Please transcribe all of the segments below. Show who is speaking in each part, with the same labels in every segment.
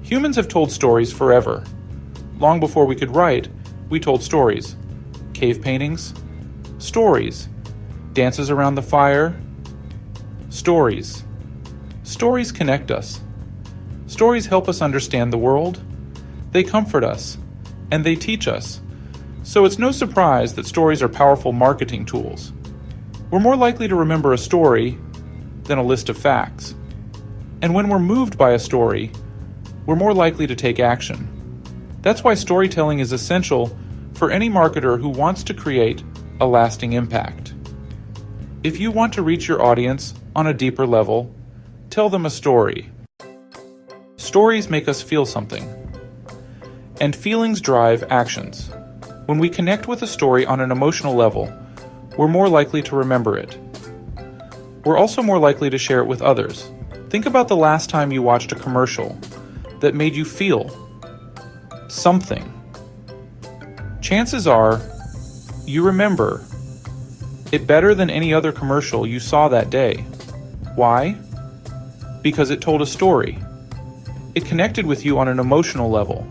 Speaker 1: Humans have told stories forever. Long before we could write, we told stories. Cave paintings, stories. Dances around the fire, stories. Stories connect us. Stories help us understand the world. They comfort us, and they teach us. So it's no surprise that stories are powerful marketing tools. We're more likely to remember a story than a list of facts. And when we're moved by a story, we're more likely to take action. That's why storytelling is essential for any marketer who wants to create a lasting impact. If you want to reach your audience on a deeper level, tell them a story. Stories make us feel something. And feelings drive actions. When we connect with a story on an emotional level, we're more likely to remember it. We're also more likely to share it with others. Think about the last time you watched a commercial that made you feel something. Chances are you remember it better than any other commercial you saw that day. Why? Because it told a story. It connected with you on an emotional level.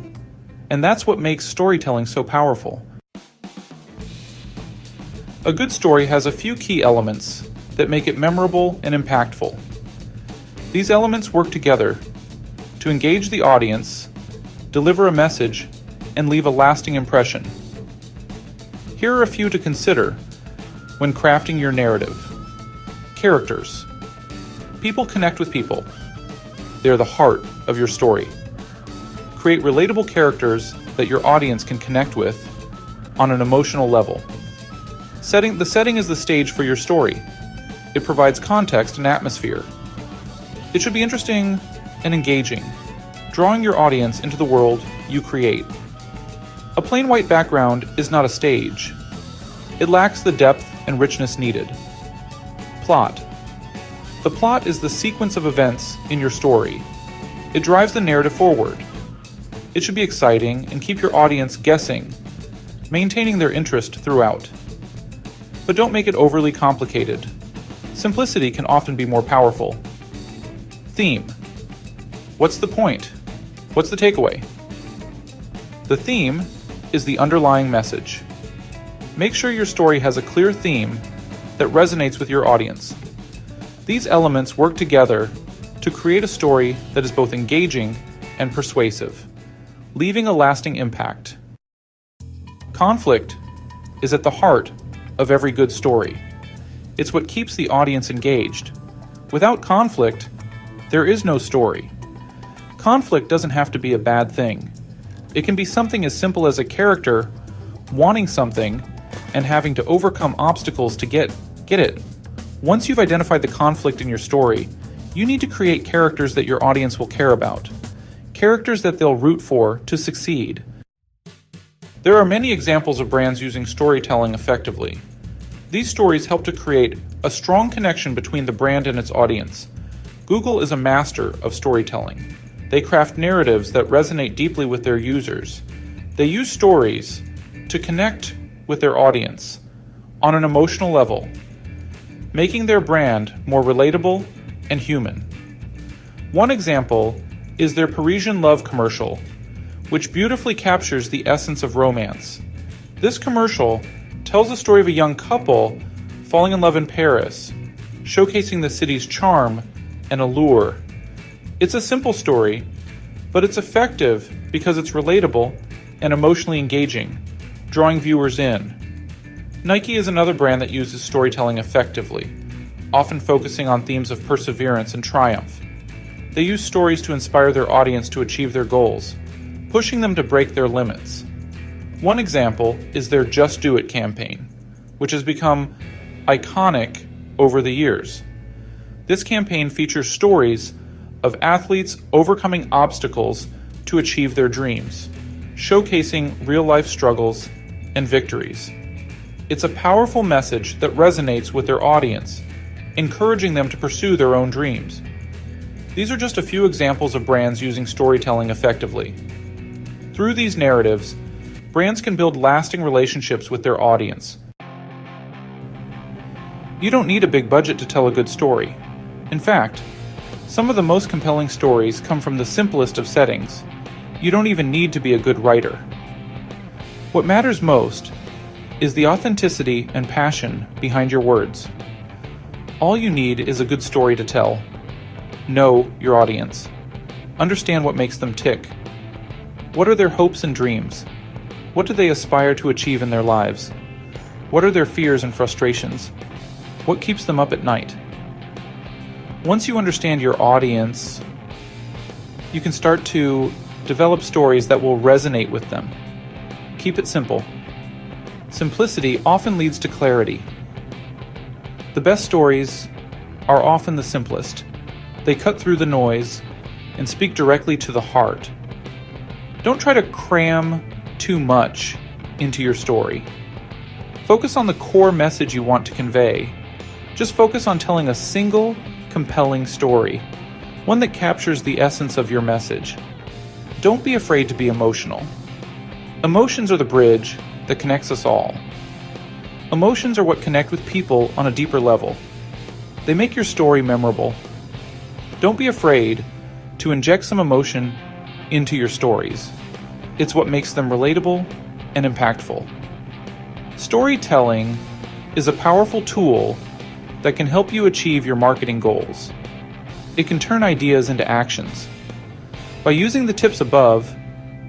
Speaker 1: And that's what makes storytelling so powerful. A good story has a few key elements that make it memorable and impactful. These elements work together to engage the audience, deliver a message, and leave a lasting impression. Here are a few to consider when crafting your narrative. Characters. People connect with people. They're the heart of your story. Create relatable characters that your audience can connect with on an emotional level. The setting is the stage for your story. It provides context and atmosphere. It should be interesting and engaging, drawing your audience into the world you create. A plain white background is not a stage. It lacks the depth and richness needed. Plot. The plot is the sequence of events in your story. It drives the narrative forward. It should be exciting and keep your audience guessing, maintaining their interest throughout. But don't make it overly complicated. Simplicity can often be more powerful. Theme. What's the point? What's the takeaway? The theme is the underlying message. Make sure your story has a clear theme that resonates with your audience. These elements work together to create a story that is both engaging and persuasive, leaving a lasting impact. Conflict is at the heart of every good story. It's what keeps the audience engaged. Without conflict, there is no story. Conflict doesn't have to be a bad thing. It can be something as simple as a character wanting something and having to overcome obstacles to get it. Once you've identified the conflict in your story, you need to create characters that your audience will care about. Characters that they'll root for to succeed. There are many examples of brands using storytelling effectively. These stories help to create a strong connection between the brand and its audience. Google is a master of storytelling. They craft narratives that resonate deeply with their users. They use stories to connect with their audience on an emotional level, making their brand more relatable and human. One example is their Parisian Love commercial, which beautifully captures the essence of romance. This commercial tells the story of a young couple falling in love in Paris, showcasing the city's charm and allure. It's a simple story, but it's effective because it's relatable and emotionally engaging, drawing viewers in. Nike is another brand that uses storytelling effectively, often focusing on themes of perseverance and triumph. They use stories to inspire their audience to achieve their goals, pushing them to break their limits. One example is their Just Do It campaign, which has become iconic over the years. This campaign features stories of athletes overcoming obstacles to achieve their dreams, showcasing real-life struggles and victories. It's a powerful message that resonates with their audience, encouraging them to pursue their own dreams. These are just a few examples of brands using storytelling effectively. Through these narratives, brands can build lasting relationships with their audience. You don't need a big budget to tell a good story. In fact, Some of the most compelling stories come from the simplest of settings. You don't even need to be a good writer. What matters most is the authenticity and passion behind your words. All you need is a good story to tell. Know your audience. Understand what makes them tick. What are their hopes and dreams? What do they aspire to achieve in their lives? What are their fears and frustrations? What keeps them up at night? Once you understand your audience, you can start to develop stories that will resonate with them. Keep it simple. Simplicity often leads to clarity. The best stories are often the simplest. They cut through the noise and speak directly to the heart. Don't try to cram too much into your story. Focus on the core message you want to convey. Just focus on telling a single, compelling story, one that captures the essence of your message. Don't be afraid to be emotional. Emotions are the bridge that connects us all. Emotions are what connect with people on a deeper level. They make your story memorable. Don't be afraid to inject some emotion into your stories. It's what makes them relatable and impactful. Storytelling is a powerful tool that can help you achieve your marketing goals. It can turn ideas into actions. By using the tips above,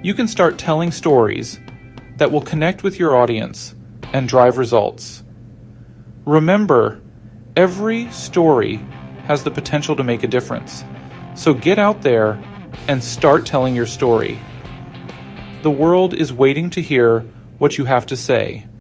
Speaker 1: you can start telling stories that will connect with your audience and drive results. Remember, every story has the potential to make a difference. So get out there and start telling your story. The world is waiting to hear what you have to say.